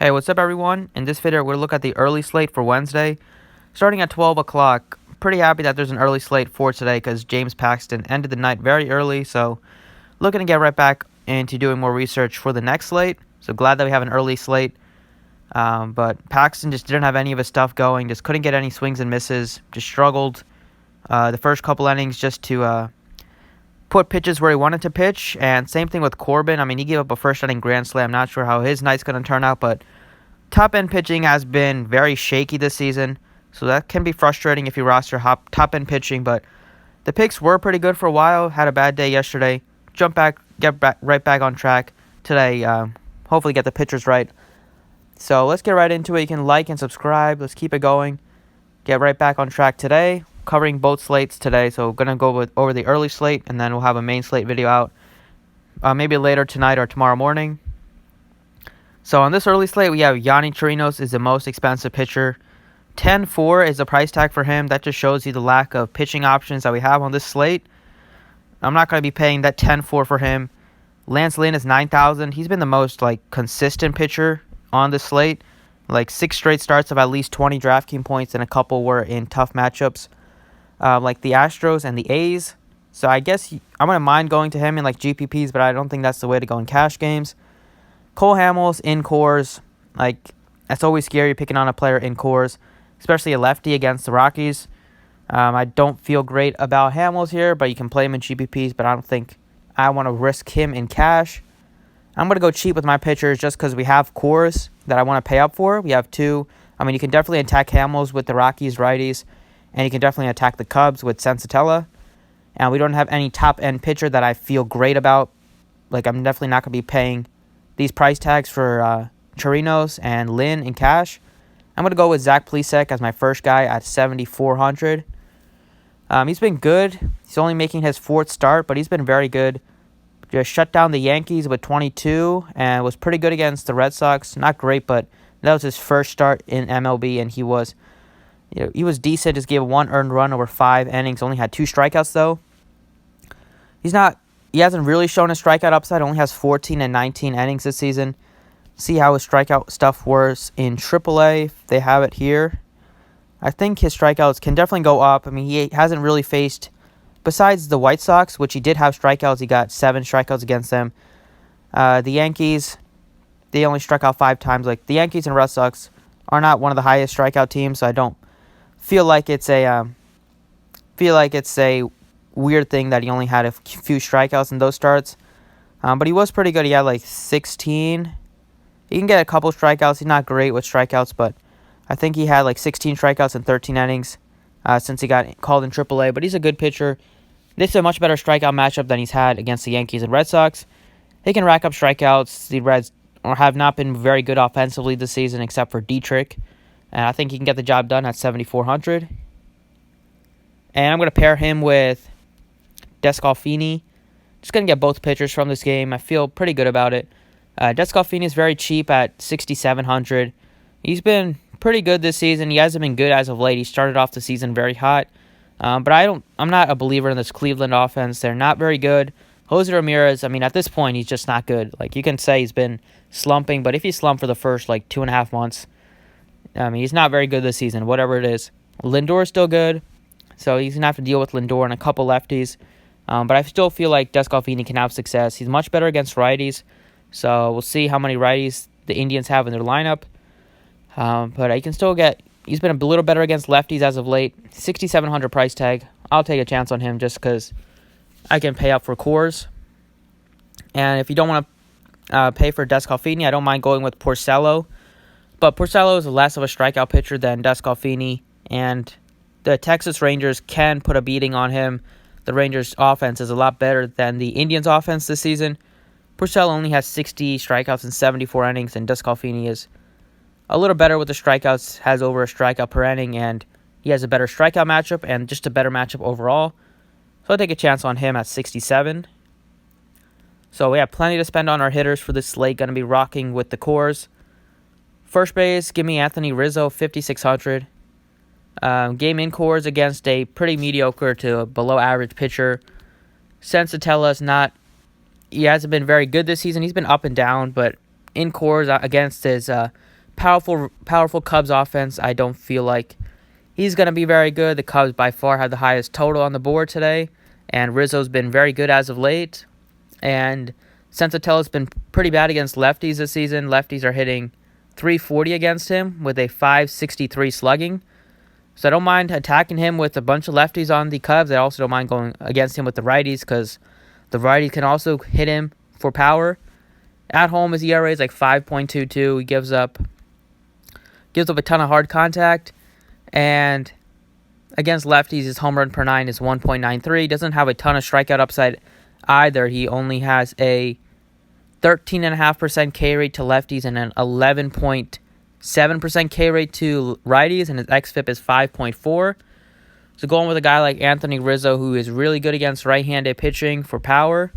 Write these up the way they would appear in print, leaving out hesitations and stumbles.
Hey, what's up everyone? In this video, we're going to look at the early slate for Wednesday, starting at 12 o'clock. Pretty happy that there's an early slate for today because James Paxton ended the night very early, so looking to get right back into doing more research for the next slate. So glad that we have an early slate, but Paxton just didn't have any of his stuff going, just couldn't get any swings and misses, just struggled the first couple innings just to put pitches where he wanted to pitch, and same thing with Corbin. I mean, he gave up a first inning grand slam. Not sure how his night's going to turn out, but top-end pitching has been very shaky this season, so that can be frustrating if you roster top-end pitching, but the picks were pretty good for a while. Had a bad day yesterday. Right back on track today. Hopefully get the pitchers right. So let's get right into it. You can like and subscribe. Let's keep it going. Get right back on track today. Covering both slates today, so going to go over the early slate, and then we'll have a main slate video out maybe later tonight or tomorrow morning. So on this early slate, we have Yanni Chirinos is the most expensive pitcher. 10-4 is the price tag for him. That just shows you the lack of pitching options that we have on this slate. I'm not going to be paying that 10-4 for him. Lance Lynn is $9,000. He's been the most consistent pitcher on this slate. 6 straight starts of at least 20 Draftkings points, and a couple were in tough matchups. Like the Astros and the A's. So I guess I'm going to mind going to him in GPPs, but I don't think that's the way to go in cash games. Cole Hamels in Coors. That's always scary picking on a player in Coors, especially a lefty against the Rockies. I don't feel great about Hamels here, but you can play him in GPPs, but I don't think I want to risk him in cash. I'm going to go cheap with my pitchers just because we have Coors that I want to pay up for. We have two. I mean, you can definitely attack Hamels with the Rockies righties, and you can definitely attack the Cubs with Sensatella. And we don't have any top-end pitcher that I feel great about. I'm definitely not going to be paying these price tags for Chirinos and Lynn in cash. I'm going to go with Zach Plesac as my first guy at $7,400. He's been good. He's only making his 4th start, but he's been very good. Just shut down the Yankees with 22 and was pretty good against the Red Sox. Not great, but that was his first start in MLB, and he was decent. Just gave 1 earned run over 5 innings. Only had 2 strikeouts, though. He hasn't really shown a strikeout upside. Only has 14 and 19 innings this season. See how his strikeout stuff was in AAA. If they have it here. I think his strikeouts can definitely go up. I mean, he hasn't really faced, besides the White Sox, which he did have strikeouts. He got 7 strikeouts against them. The Yankees, they only struck out 5 times. The Yankees and Red Sox are not one of the highest strikeout teams, so I don't feel like it's a weird thing that he only had a few strikeouts in those starts. But he was pretty good. He had 16. He can get a couple strikeouts. He's not great with strikeouts, but I think he had 16 strikeouts in 13 innings since he got called in AAA. But he's a good pitcher. This is a much better strikeout matchup than he's had against the Yankees and Red Sox. He can rack up strikeouts. The Reds have not been very good offensively this season except for Dietrich. And I think he can get the job done at $7,400. And I'm going to pair him with Descalfini. Just going to get both pitchers from this game. I feel pretty good about it. Descalfini is very cheap at $6,700. He's been pretty good this season. He hasn't been good as of late. He started off the season very hot. But I'm not a believer in this Cleveland offense. They're not very good. Jose Ramirez, I mean, at this point, he's just not good. You can say he's been slumping, but if he slumped for the first 2.5 months, I mean, he's not very good this season, whatever it is. Lindor is still good, so he's going to have to deal with Lindor and a couple lefties. But I still feel like Descalfini can have success. He's much better against righties, so we'll see how many righties the Indians have in their lineup. But he can still he's been a little better against lefties as of late. $6,700 price tag. I'll take a chance on him just because I can pay up for Coors. And if you don't want to pay for Descalfini, I don't mind going with Porcello. But Porcello is less of a strikeout pitcher than Descalfini, and the Texas Rangers can put a beating on him. The Rangers' offense is a lot better than the Indians' offense this season. Porcello only has 60 strikeouts in 74 innings, and Descalfini is a little better with the strikeouts, has over a strikeout per inning, and he has a better strikeout matchup and just a better matchup overall. So I'll take a chance on him at 67. So we have plenty to spend on our hitters for this slate. Going to be rocking with the Coors. First base, give me Anthony Rizzo, $5,600. Game in Coors against a pretty mediocre to below average pitcher. Sensatella's he hasn't been very good this season. He's been up and down, but in Coors against his powerful Cubs offense. I don't feel like he's going to be very good. The Cubs by far have the highest total on the board today, and Rizzo's been very good as of late. And Senzatella's been pretty bad against lefties this season. Lefties are hitting .340 against him with a .563 slugging. So I don't mind attacking him with a bunch of lefties on the Cubs. I also don't mind going against him with the righties because the righties can also hit him for power. At home, his ERA is like 5.22. He gives up a ton of hard contact. And against lefties, his home run per 9 is 1.93. He doesn't have a ton of strikeout upside either. He only has a 13.5% K rate to lefties and an 11.7% K rate to righties, and his xFIP is 5.4. So going with a guy like Anthony Rizzo, who is really good against right-handed pitching for power,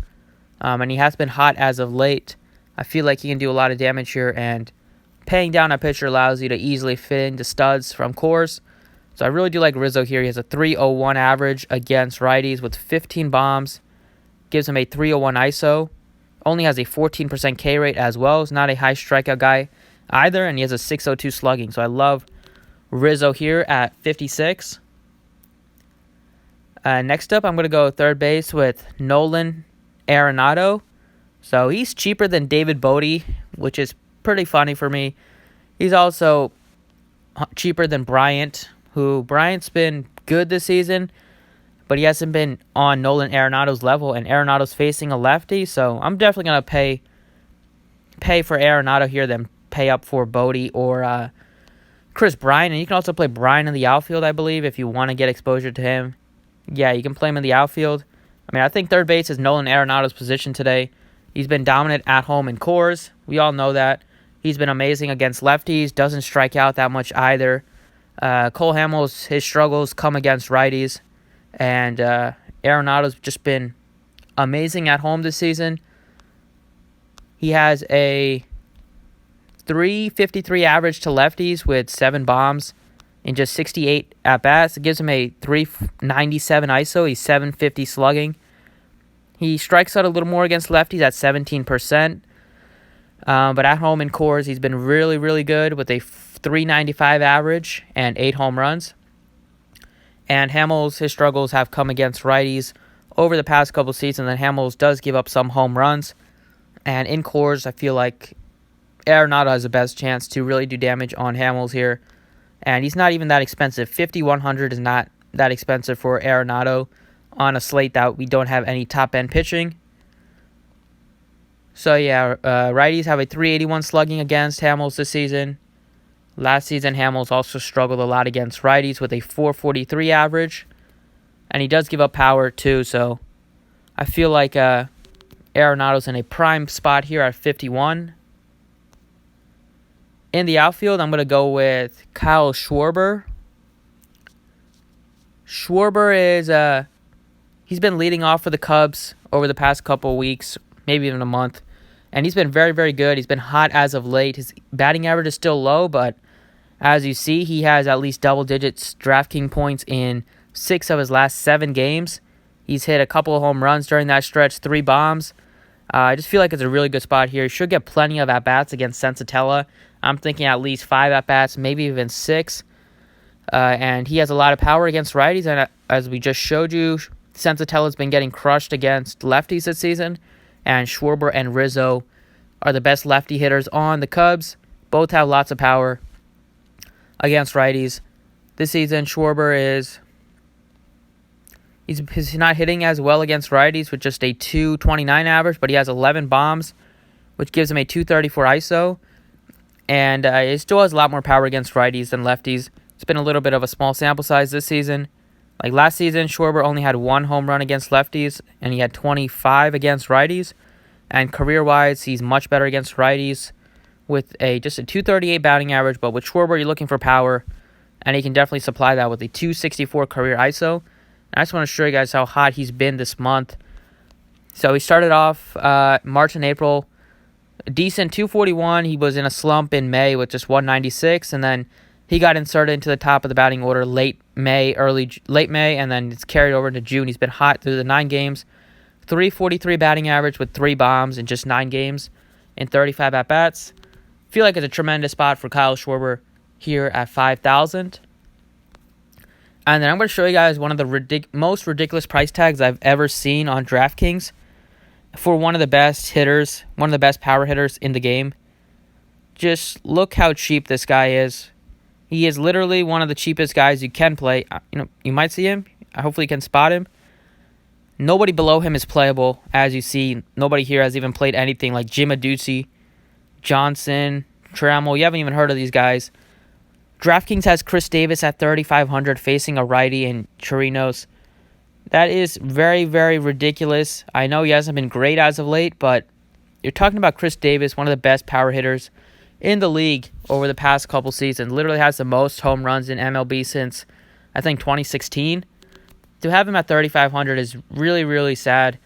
and he has been hot as of late, I feel like he can do a lot of damage here, and paying down a pitcher allows you to easily fit into studs from Coors. So I really do like Rizzo here. He has a .301 average against righties with 15 bombs. Gives him a .301 ISO. Only has a 14% K rate as well. He's not a high strikeout guy either, and he has a .602 slugging. So I love Rizzo here at 56. Next up, I'm going to go third base with Nolan Arenado. So he's cheaper than David Bodie, which is pretty funny for me. He's also cheaper than Bryant, who Bryant's been good this season, but he hasn't been on Nolan Arenado's level, and Arenado's facing a lefty, so I'm definitely going to pay for Arenado here, then pay up for Bodie or Chris Bryant. And you can also play Bryant in the outfield, I believe, if you want to get exposure to him. Yeah, you can play him in the outfield. I mean, I think third base is Nolan Arenado's position today. He's been dominant at home in Coors. We all know that. He's been amazing against lefties, doesn't strike out that much either. Cole Hamels, his struggles come against righties. And Arenado's just been amazing at home this season. He has a .353 average to lefties with 7 bombs in just 68 at-bats. It gives him a .397 ISO. He's .750 slugging. He strikes out a little more against lefties at 17%. But at home in Coors, he's been really, really good with a .395 average and 8 home runs. And Hamels, his struggles have come against righties over the past couple seasons, and Hamels does give up some home runs. And in Coors, I feel like Arenado has the best chance to really do damage on Hamels here. And he's not even that expensive. 5,100 is not that expensive for Arenado on a slate that we don't have any top-end pitching. So, yeah, righties have a .381 slugging against Hamels this season. Last season, Hamels also struggled a lot against righties with a .443 average. And he does give up power, too, so I feel like Arenado's in a prime spot here at 51. In the outfield, I'm going to go with Kyle Schwarber. Schwarber is, he's been leading off for the Cubs over the past couple of weeks, maybe even a month. And he's been very, very good. He's been hot as of late. His batting average is still low, but as you see, he has at least double digits Draftkings points in 6 of his last 7 games. He's hit a couple of home runs during that stretch, 3 bombs. I just feel like it's a really good spot here. He should get plenty of at-bats against Senzatella. I'm thinking at least 5 at-bats, maybe even 6. And he has a lot of power against righties. And as we just showed you, Senzatella's been getting crushed against lefties this season. And Schwarber and Rizzo are the best lefty hitters on the Cubs. Both have lots of power against righties. This season, Schwarber is... He's not hitting as well against righties with just a .229 average, but he has 11 bombs, which gives him a .234 ISO. And he still has a lot more power against righties than lefties. It's been a little bit of a small sample size this season. Like last season, Schwarber only had 1 home run against lefties, and he had 25 against righties. And career-wise, he's much better against righties with just a .238 batting average. But with Schwarber, you're looking for power, and he can definitely supply that with a .264 career ISO. I just want to show you guys how hot he's been this month. So he started off March and April, decent .241. He was in a slump in May with just .196, and then he got inserted into the top of the batting order late May, and then it's carried over into June. He's been hot through the 9 games. .343 batting average with 3 bombs in just 9 games in 35 at-bats. feel like it's a tremendous spot for Kyle Schwarber here at 5,000. And then I'm going to show you guys one of the most ridiculous price tags I've ever seen on DraftKings for one of the best hitters, one of the best power hitters in the game. Just look how cheap this guy is. He is literally one of the cheapest guys you can play. You might see him. Hopefully you can spot him. Nobody below him is playable, as you see. Nobody here has even played anything like Jim Adducci, Johnson, Trammell. You haven't even heard of these guys. DraftKings has Chris Davis at 3,500 facing a righty in Chirinos. That is very, very ridiculous. I know he hasn't been great as of late, but you're talking about Chris Davis, one of the best power hitters in the league over the past couple seasons. Literally has the most home runs in MLB since, I think, 2016. To have him at 3,500 is really, really sad.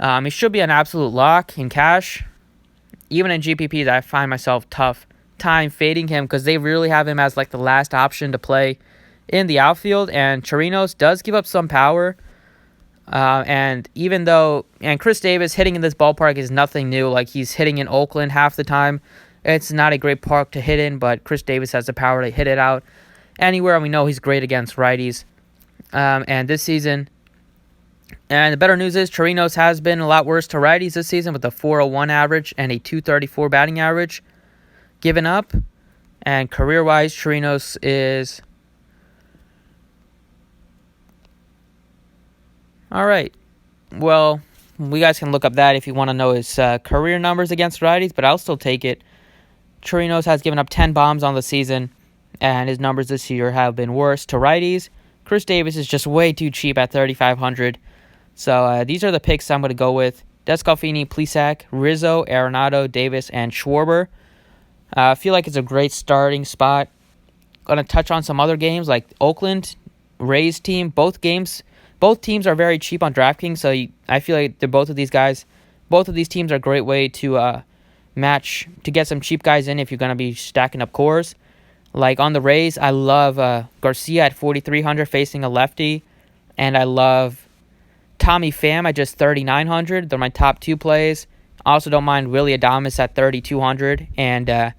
He should be an absolute lock in cash. Even in GPPs, I find myself tough time fading him because they really have him as like the last option to play in the outfield. And Chirinos does give up some power. And Chris Davis hitting in this ballpark is nothing new. Like, he's hitting in Oakland half the time. It's not a great park to hit in, but Chris Davis has the power to hit it out anywhere. And we know he's great against righties. And this season, and the better news is Chirinos has been a lot worse to righties this season with a 401 average and a 234 batting average given up. And career-wise, Chirinos is... All right. Well, we guys can look up that if you want to know his career numbers against righties, but I'll still take it. Chirinos has given up 10 bombs on the season, and his numbers this year have been worse to righties. Chris Davis is just way too cheap at 3,500. So these are the picks I'm going to go with. Descalfini, Plesac, Rizzo, Arenado, Davis, and Schwarber. I feel like it's a great starting spot. Going to touch on some other games like Oakland, Rays team. Both teams are very cheap on DraftKings, so I feel like both of these teams are a great way to to get some cheap guys in if you're going to be stacking up cores. Like on the Rays, I love Garcia at 4,300 facing a lefty, and I love Tommy Pham at just 3,900. They're my top two plays. I also don't mind Willy Adames at 3,200, and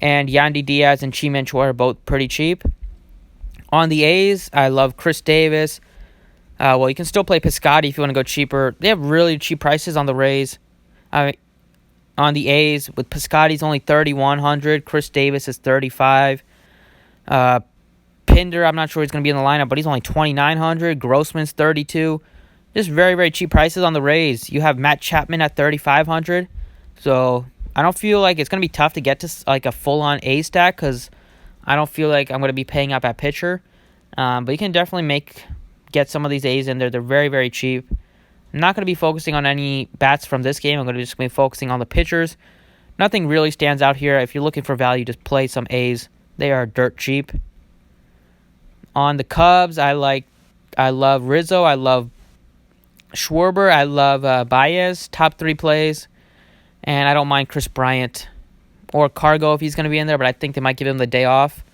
Yandy Diaz and Chi-Man Choi are both pretty cheap. On the A's, I love Chris Davis. You can still play Piscotty if you want to go cheaper. They have really cheap prices on the Rays. On the A's, with Piscotty's only 3,100. Chris Davis is 35. Pinder, I'm not sure he's going to be in the lineup, but he's only 2,900. Grossman's 32. Just very, very cheap prices on the Rays. You have Matt Chapman at 3,500. So I don't feel like it's going to be tough to get to like a full-on A stack because I don't feel like I'm going to be paying up at pitcher. But you can definitely get some of these A's in there. They're very, very cheap. I'm not going to be focusing on any bats from this game. I'm going to just be focusing on the pitchers. Nothing really stands out here. If you're looking for value, just play some A's. They are dirt cheap. On the Cubs, I love Rizzo. I love Schwarber. I love Baez. Top three plays. And I don't mind Chris Bryant or Cargo if he's going to be in there, but I think they might give him the day off.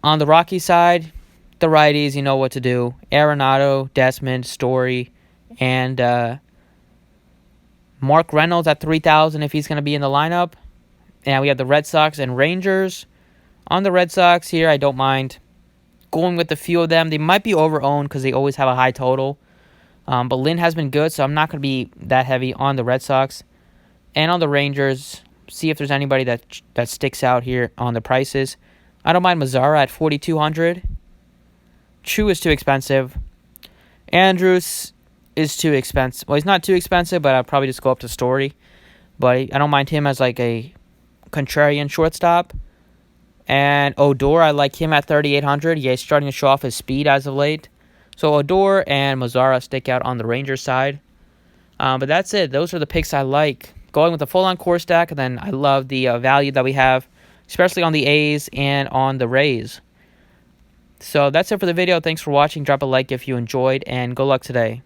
On the Rocky side, the righties, you know what to do. Arenado, Desmond, Story, and Mark Reynolds at 3,000 if he's going to be in the lineup. And we have the Red Sox and Rangers. On the Red Sox here, I don't mind going with a few of them. They might be over-owned because they always have a high total. But Lynn has been good, so I'm not going to be that heavy on the Red Sox. And on the Rangers, see if there's anybody that sticks out here on the prices. I don't mind Mazzara at 4,200. Chu is too expensive. Andrews is too expensive. Well, he's not too expensive, but I'll probably just go up to Story. But I don't mind him as like a contrarian shortstop. And Odor, I like him at 3,800. Yeah, he's starting to show off his speed as of late. So Odor and Mazzara stick out on the Rangers side. But that's it. Those are the picks I like. Going with a full-on core stack, and then I love the value that we have, especially on the A's and on the Rays. So that's it for the video. Thanks for watching. Drop a like if you enjoyed, and good luck today.